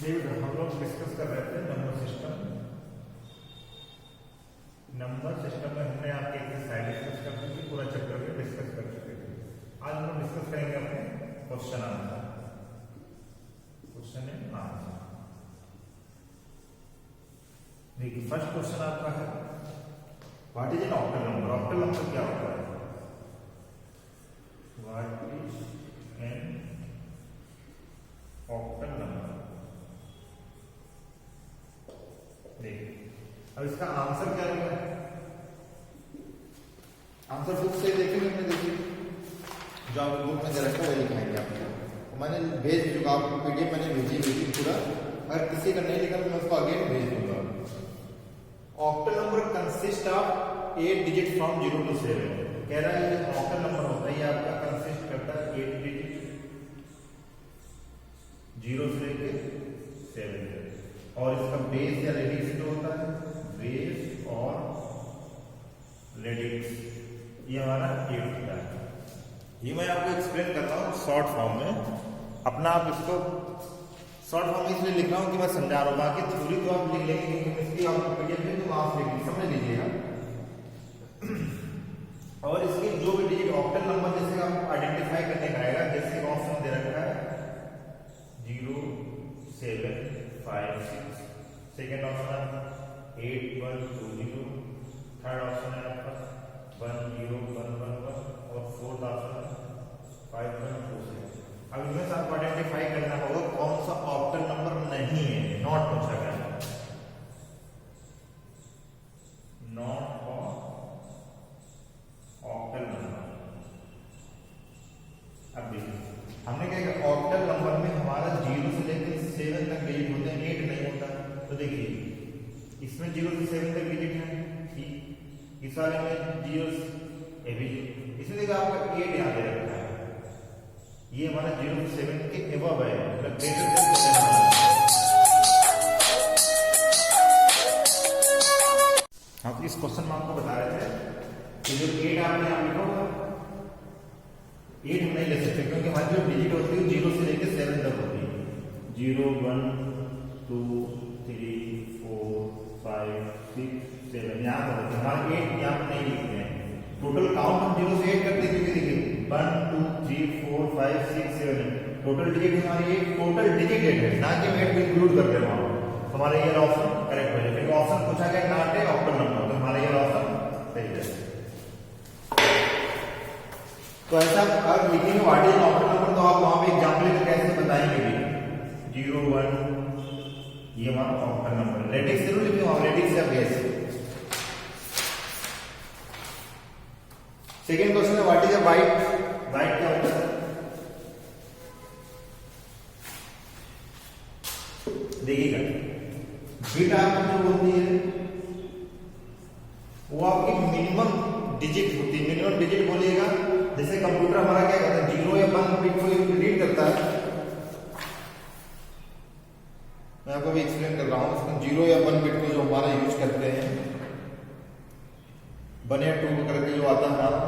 ये हम लोग डिस्कस कर रहे थे नंबर सिस्टम में हमने आपके एक्सरसाइज डिस्कस कर चुकी, पूरा चैप्टर भी डिस्कस कर चुके थे। आज हम लोग डिस्कस करेंगे अपने क्वेश्चन आंसर। देखिए फर्स्ट क्वेश्चन आपका है what is an octal number. Octal number क्या होता है? What is an octal number. देखिए अब इसका आंसर क्या होगा? आंसर बुक से देखेंगे हमने, देखिए जो आप बुक में दे रखा है वही लिखाएंगे आपको। मैंने भेज चुका आपको पीडीएफ, मैंने भेजी पूरा। अगर किसी का नहीं लिखा तो मैं उसको अगेन भेज दूंगा। Octal number consist of 8 digit from 0 to 7। कह रहा है ये ऑक्टल नंबर होता है, आपका कंसिस्ट करता है 8 डिजिट 0 से लेके 7 तक। और इसका बेस या रेडिक्स जो होता है, बेस और रेडिक्स ये हमारा 8 होता है। ये मैं आपको एक्सप्लेन कर रहा हूँ शॉर्ट फॉर्म में। अपना आप इसको शॉर्ट फॉर्म में इसलिए लिख रहा हूँ कि मैं समझा रहा हूँ, बाकी थ्योरी तो आप लिख लेंगे क्योंकि इसकी आपको पीडीएफ में तो आप समझ लीजिएगा। और इसके जो भी डिजिट ऑक्टल नंबर जैसे आप आइडेंटिफाई करने का आएगा, जैसे ऑप्शन दे रखा है 0 7 5 6, सेकेंड ऑप्शन 8 1 2 0, थर्ड ऑप्शन है आपका 1 0 1 1 1 और फोर्थ ऑप्शन है 5 1 2 6। अब इसमें से आपको आइडेंटिफाई करना होगा कौन सा ऑक्टल नंबर नहीं है। नॉट पूछा गया है, नॉट ऑक्टल नंबर। अब देखिए हमने क्या किया, ऑक्टल नंबर में हमारा 0 से लेकर 7 तक डिजिट होते हैं, 8 नहीं होता। तो देखिए इसमें 0 से 7 तक डिजिट है, ठीक। इस वाले में 0 इसमें देखिए आपका 8 यहाँ दे रखा है, ये हमारा 0 से 7 के एबव है, मतलब ग्रेटर देन 7। हाँ तो इस क्वेश्चन में आपको बता रहे थे कि जो 8 आपने यहाँ लिखा होगा, 8 हम नहीं ले सकते क्योंकि हमारी जो डिजिट होती है 0 से लेकर 7 तक होती है। 0 1 2 3 4 5 6 7 यहाँ पर होती है। हमारे 8 यहाँ पर नहीं लिखते हैं। टोटल काउंट हम 0 से 8 करते हैं क्योंकि देखिए 1 2 3 4 5 6 7 टोटल डिजिट हमारी 8 टोटल डिजिट 8 है, ना कि 8 को इंक्लूड कर दे वहां। तो हमारा ये ऑप्शन करेक्ट हो जाएगा। ऑप्शन पूछा गया नॉट ए ऑक्टल नंबर, तो हमारा ये ऑप्शन सही है। तो ऐसा अगर लिखेंगे व्हाट इज ऑक्टल नंबर तो आप वहां पे एग्जांपल कैसे बताएंगे भी 0 1 ये हमारा ऑक्टल नंबर। रेडिक्स जरूर लिखेंगे वहां, रेडिक्स या बेस। सेकेंड क्वेश्चन है what is a byte. Byte क्या होता है? देखिएगा बिट आपकी जो होती है वो आपकी मिनिमम डिजिट होती है। मिनिमम डिजिट बोलिएगा जैसे कंप्यूटर हमारा क्या करता है 0 या 1 बिट को रीड करता है। मैं आपको भी एक्सप्लेन कर रहा हूं उसमें 0 या 1 बिट को जो हमारा यूज करते हैं 1 या 2 करके जो आता है हमारा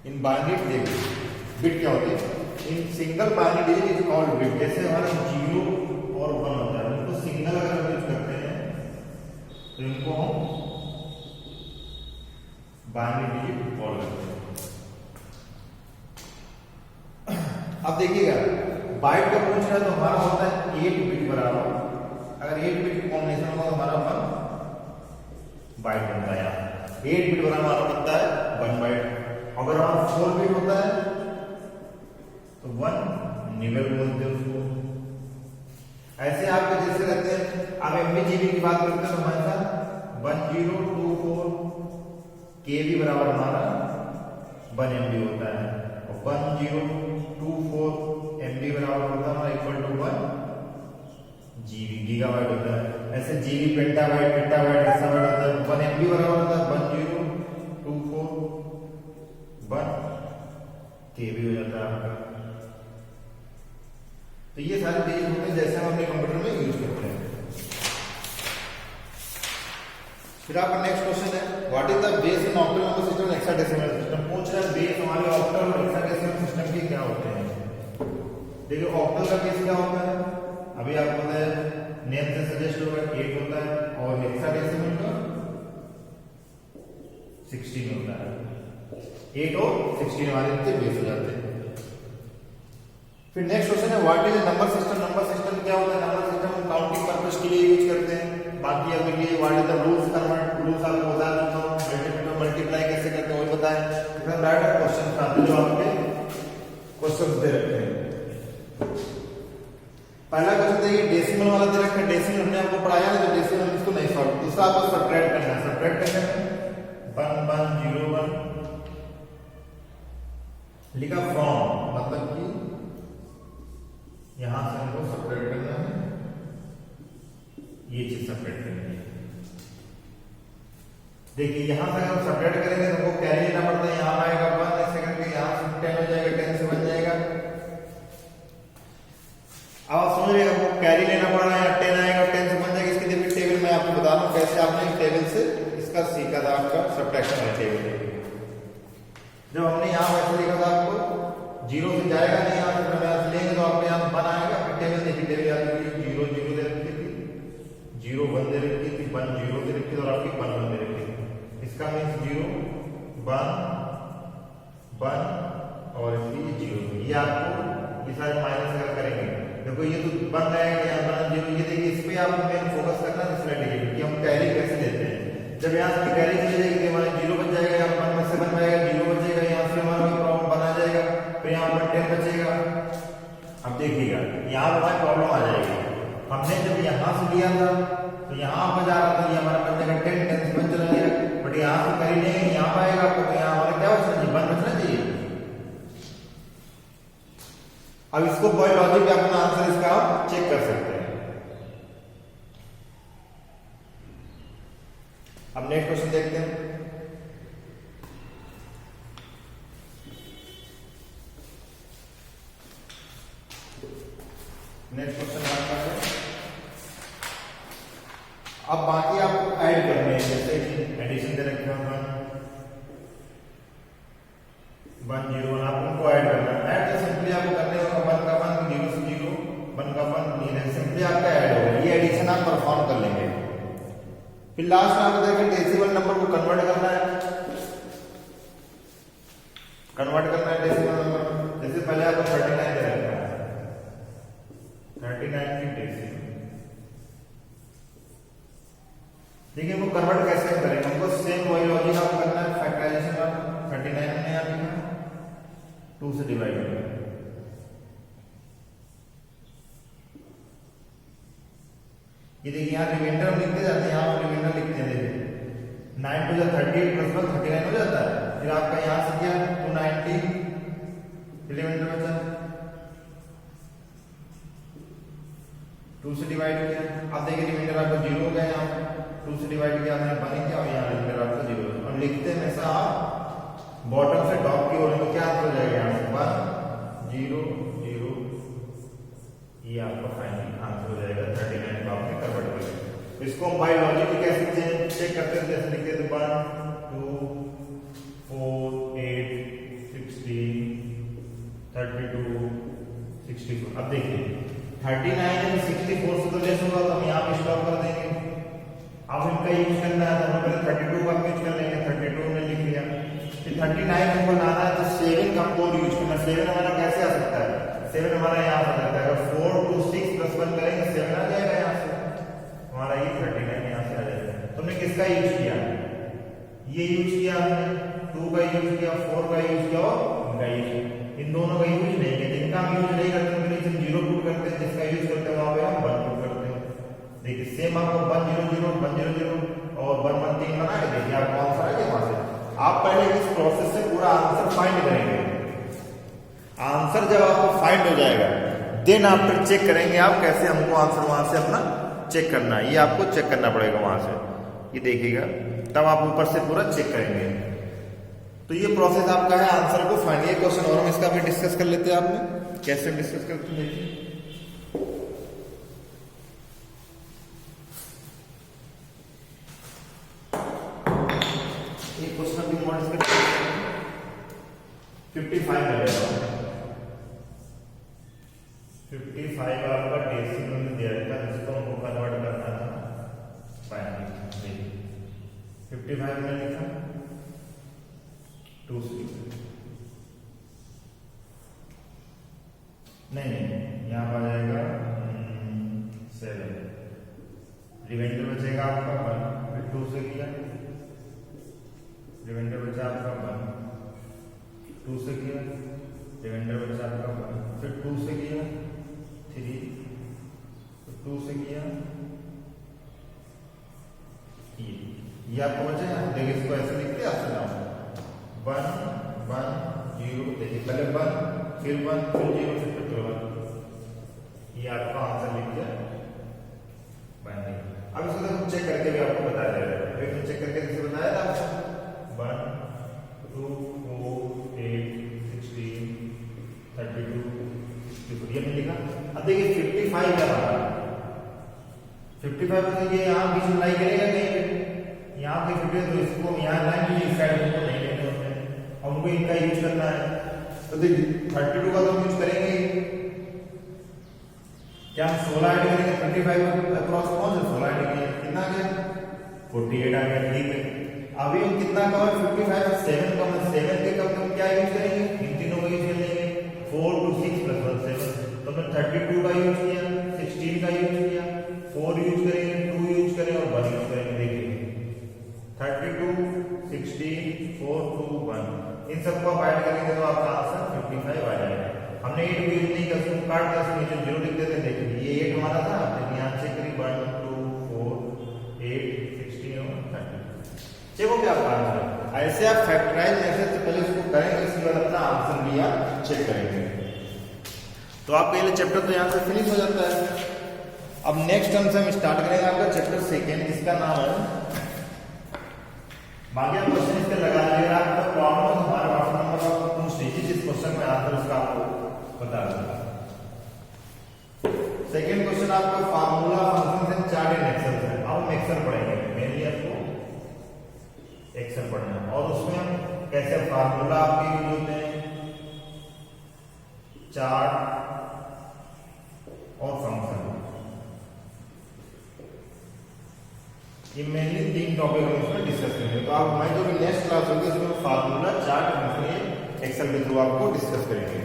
इन बाइनरी बिट क्या होती है? In single binary digit is called bit. जैसे हमारा 0 और 1 होता है, उनको सिंगल अगर हम यूज करते हैं तो इनको हम बाइनरी डिजिट कॉल करते हैं। अब देखिएगा बाइट का पूछ रहा है तो हमारा होता है 8 बिट बराबर, अगर 8 बिट कॉम्बिनेशन होगा तो हमारा 1 बाइट बनता है। 8 बिट बराबर हमारा बनता है 1 बाइट। अगर हमारा 4 बिट होता है तो 1 निबल बोलते हैं उसको। ऐसे आपके जैसे रहते हैं, आप एमबी जीबी की बात करते हैं तो हमारे साथ 1024 केबी बराबर हमारा 1 एमबी होता है, और 1024 एमबी बराबर होता है हमारा इक्वल टू 1 जीबी गीगाबाइट होता है। ऐसे जीबी पेंटाबाइट पेटाबाइट ऐसा बाइट होता है। 1 एमबी बराबर होता है 1024 1 केबी हो जाता है आपका। तो ये सारे डिजिट होते हैं जैसे हम अपने कंप्यूटर में यूज करते हैं। फिर आपका नेक्स्ट क्वेश्चन है what is the base in octal number system hexadecimal system. पूछ रहा है बेस हमारे ऑक्टल और हेक्साडेसिमल सिस्टम के क्या होते हैं। देखिए ऑक्टल का केस क्या होता है, अभी आपको पता है नेम से सजेस्ट होगा 8 होता है और हेक्साडेसिमल का 16 होता है। 8 और 16 हमारे इतने बेस हो जाते हैं। फिर नेक्स्ट क्वेश्चन है what is number system. Number system क्या होता है, नंबर सिस्टम हम काउंटिंग पर्पस के लिए यूज करते हैं। बाकी अभी ये what is the rules convert, rules आपको बता देता हूं, मल्टीप्लाई कैसे करते हैं वो बताएं। एकदम डायरेक्ट क्वेश्चन आते जो आपके क्वेश्चन दे रखे हैं। पहला क्वेश्चन देखिए डेसिमल वाला दे रखा है, डेसिमल हमने आपको पढ़ाया ना, तो डेसिमल इसको नहीं सॉल्व। दूसरा आपको सब्ट्रैक्ट करना है, सब्ट्रैक्ट करने में 1 1 0 1 लिखा फ्रॉम, मतलब कि यहां से हमको सब्ट्रैक्ट करना है, ये चीज सब्ट्रैक्ट करनी है। देखिए यहां से अगर हम सब्ट्रैक्ट करेंगे तो हमको कैरी लेना पड़ता है, यहां आएगा 1 ऐसे करके यहां से 10 हो जाएगा, 10 से बन जाएगा। अब आप समझ रहे हैं हमको कैरी लेना पड़ रहा है, 10 आएगा 10 से बन जाएगा। इसकी देखिए टेबल मैं आपको बता रहा हूं कैसे आपने टेबल से इसका सीखा था, आपका सब्ट्रैक्शन वाला टेबल। जब हमने यहां वैसे लिखा था आपको 0 से जाएगा नहीं, यहां से लेंगे तो आपको यहां 1 आएगा। फिर टेबल देखिए, टेबल याद रखिए 0 0 दे रखी थी, 0 1 दे रखी थी, 1 0 दे रखी थी और आपकी 1 1 दे रखी थी। इसका मीन्स 0 1 1 और इसकी 0। ये आपको ये सारे माइनस अगर करेंगे, देखो ये तो 1 आएगा, यहाँ 1 0। ये देखिए इस पे आपको मेन फोकस करना है स्ट्रेटेजी कि हम कैरी कैसे लेते हैं। जब यहाँ से कैरी चली जाएगी हमारा 0 बच जाएगा, यहाँ 1 में से 1 आएगा, 0 बच जाएगा, यहाँ से हमारा प्रॉब्लम बना जाएगा, फिर यहाँ पर 10 बचेगा। अब देखिएगा यहाँ पर हमारी प्रॉब्लम आ जाएगी। हमने जब यहाँ से लिया था तो यहाँ पर जा रहा था, ये हमारा बन जाएगा 10 10 से 1 चला गया। बट यहाँ से कैरी लेंगे, यहाँ पर आएगा आपको, तो यहाँ हमारा क्या बचना चाहिए, 1 बचना चाहिए। अब इसको बाय लॉजिक पे अपना आंसर इसका आप चेक कर सकते हैं। अब नेक्स्ट क्वेश्चन देखते हैं। नेक्स्ट क्वेश्चन आपका है, अब बाकी आपको ऐड करने हैं, जैसे एडिशन दे रखे हैं 1 0 1, आप उनको ऐड करना है। ऐड तो सिंपली आपको करने होगा 1 का 1 0 से 0 1 का 1 नहीं है, सिंपली आपका ऐड होगा। ये एडिशन आप परफॉर्म कर लेंगे। फिर लास्ट में आपको देखिए डेसिमल नंबर को कन्वर्ट करना है, कन्वर्ट करना है डेसिमल नंबर। जैसे पहले आपको 39 दे रखा है, 39 की डेसिमल। देखिए वो कन्वर्ट कैसे करेंगे, हमको सेम वही लॉजिक आप करना है। फैक्टराइजेशन का 39 हमने यहाँ लिखा, 2 से डिवाइड करें। ये देखिए यहाँ रिमाइंडर हम लिखते जाते हैं, यहाँ रिमाइंडर लिखते हैं। देखिए 9 टू 38 प्लस 1 39 हो जाता है। फिर आपका यहाँ से क्या 290 रिमाइंडर बचा, 2 से डिवाइड किया। अब देखिए रिमाइंडर आपका 0 हो गया, यहाँ 2 से डिवाइड किया हमने 1 किया और यहाँ रिमाइंडर आपका 0। हम लिखते हैं हमेशा आप बॉटम से टॉप की ओर, तो क्या आंसर हो जाएगा यहाँ से 1 0 0। ये आपका फाइनल आंसर हो जाएगा 39 को आपने कन्वर्ट कर लिया। इसको हम बाय लॉजिक कैसे चेक करते हैं, जैसे लिखते हैं 1 2 4 8 16 32 64। अब देखिए 39 में 64 से तो लेस होगा, तो हम यहाँ पे स्टॉप कर देंगे। अब इनका यूज करना है तो हम पहले 32 का यूज कर लेंगे, 32 ने लिख लिया। फिर 39 हमको लाना है तो 7 का कोड यूज करना। 7 हमारा कैसे आ सकता है, 7 हमारा यहाँ आ सकता है, अगर 4 2 6 प्लस 1 करेंगे 7 आ जाएगा यहाँ से, हमारा ये 39 यहाँ से आ जाएगा। तुमने किसका यूज किया, ये यूज किया हमने, 2 का यूज किया, 4 का यूज किया और इनका यूज किया। इन दोनों का यूज नहीं किया, जिनका हम यूज नहीं करते उनके नीचे 0 पुट करते हैं, जिसका यूज करते हैं वहां पे हम 1 पुट करते हैं। देखिए सेम आपको 1 0 0 1 0 0 और 1 1 3 बना के देखिए आपको आंसर आ गया वहां से। आप पहले इस प्रोसेस से पूरा आंसर फाइंड करेंगे। आंसर जब आपको फाइंड हो जाएगा देन आप फिर चेक करेंगे आप कैसे हमको आंसर वहां से अपना चेक करना है। ये आपको चेक करना पड़ेगा वहां से, ये देखिएगा तब आप ऊपर से पूरा चेक करेंगे। तो ये प्रोसेस आपका है आंसर को फाइंड। ये क्वेश्चन और हम इसका भी डिस्कस कर लेते हैं, आपने कैसे डिस्कस करते हैं देखिए। एक क्वेश्चन भी मोड डिस्कस 55 है। 55 आपका डेसिमल में दिया था, जिसको हमको कन्वर्ट करना था बाइनरी। 55 में लिखा 2 नहीं यहाँ पर आ जाएगा 7, रिमाइंडर बचेगा आपका 1, फिर 2 से किया, रिमाइंडर बचा आपका 1, 2 से किया, रिमाइंडर बचा आपका 1, फिर 2 से किया 3, फिर 2 से किया ये आपको बचा। देखिए इसको ऐसे लिखते हैं आपसे नाम 1 1 0, देखिए पहले 1 फिर 1 फिर 0 फिर 1, ये आपका आंसर लिख दिया बाइनरी। अब इसको हम चेक करके भी आपको बता दे रहे हैं, तो चेक करके कैसे बताया था आपको 1 2 4 8 16 32 64 ये मैंने लिखा। अब देखिए 55 क्या बना, 55 तो ये यहाँ बीच में लाई करेगा कहीं पे, यहाँ पे 50 तो इसको यहाँ लाइन भी इस साइड को नहीं लेने होते हैं, और उनको इनका यूज करना है। तो देखिए 32 का तो हम यूज करेंगे, क्या हम 16 ऐड करेंगे 25 अप्रॉक्स पहुंच 16 ऐड किया कितना आ गया 48 आ गया। ठीक है, अभी हम कितना कवर 55 7 कवर 7 के कब हम क्या यूज करेंगे, इन तीनों का यूज कर लेंगे 4 2 6 प्लस 1 7। तो हमने 32 का यूज किया, 16 का यूज किया, 4 यूज करेंगे, 2 यूज करेंगे और 1 यूज करेंगे। देखिए 32 16 4 2 1 इन सबको आप ऐड करेंगे तो आपका आंसर 55 आ जाएगा। हमने 8 यूज नहीं किया, उसको काट दिया, उसमें नीचे 0 लिख देते हैं। देखिए ये 8 हमारा था, लेकिन यहाँ चेक करिए 1 2 4 8 16 और 32 चेक हो गया आपका आंसर। ऐसे आप फैक्टराइज ऐसे तो पहले उसको करेंगे, इसके बाद अपना आंसर भी आप चेक करेंगे। तो आपका ये चैप्टर तो यहाँ से फिनिश हो जाता है। अब नेक्स्ट टर्म से हम स्टार्ट करेंगे आपका चैप्टर 2, जिसका नाम है बाकी आप क्वेश्चन इसके लगा लीजिएगा। आपका प्रॉब्लम हमारे व्हाट्सएप नंबर पर पूछ लीजिए, जिस क्वेश्चन में आंसर उसका आपको बता दूंगा। सेकंड क्वेश्चन आपका formula function and chart in Excel है। अब हम एक्सेल पढ़ेंगे, मेनली आपको एक्सेल पढ़ना है, और उसमें हम कैसे फार्मूला आपके यूज होते हैं, चार्ट और फंक्शन, ये मेनली 3 टॉपिक हम इसमें डिस्कस करेंगे। तो आप हमारी जो भी नेक्स्ट क्लास होगी उसमें फार्मूला चार्ट फंक्शन एक्सेल के थ्रू आपको डिस्कस करेंगे।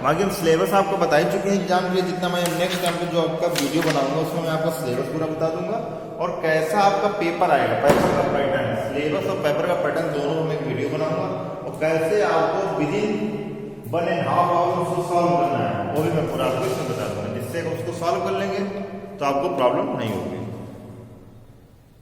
बाकी हम सिलेबस आपको बता ही चुके हैं एग्जाम के लिए, जितना मैं नेक्स्ट टाइम पे जो आपका वीडियो बनाऊंगा उसमें मैं आपका सिलेबस पूरा बता दूंगा, और कैसा आपका पेपर आएगा, पेपर का पैटर्न, सिलेबस और पेपर का पैटर्न दोनों में एक वीडियो बनाऊंगा, और कैसे आपको विद इन 1.5 आवर उसको सॉल्व करना है वो भी मैं पूरा आपको इसमें बता दूंगा, जिससे उसको सॉल्व कर लेंगे तो आपको प्रॉब्लम नहीं होगी।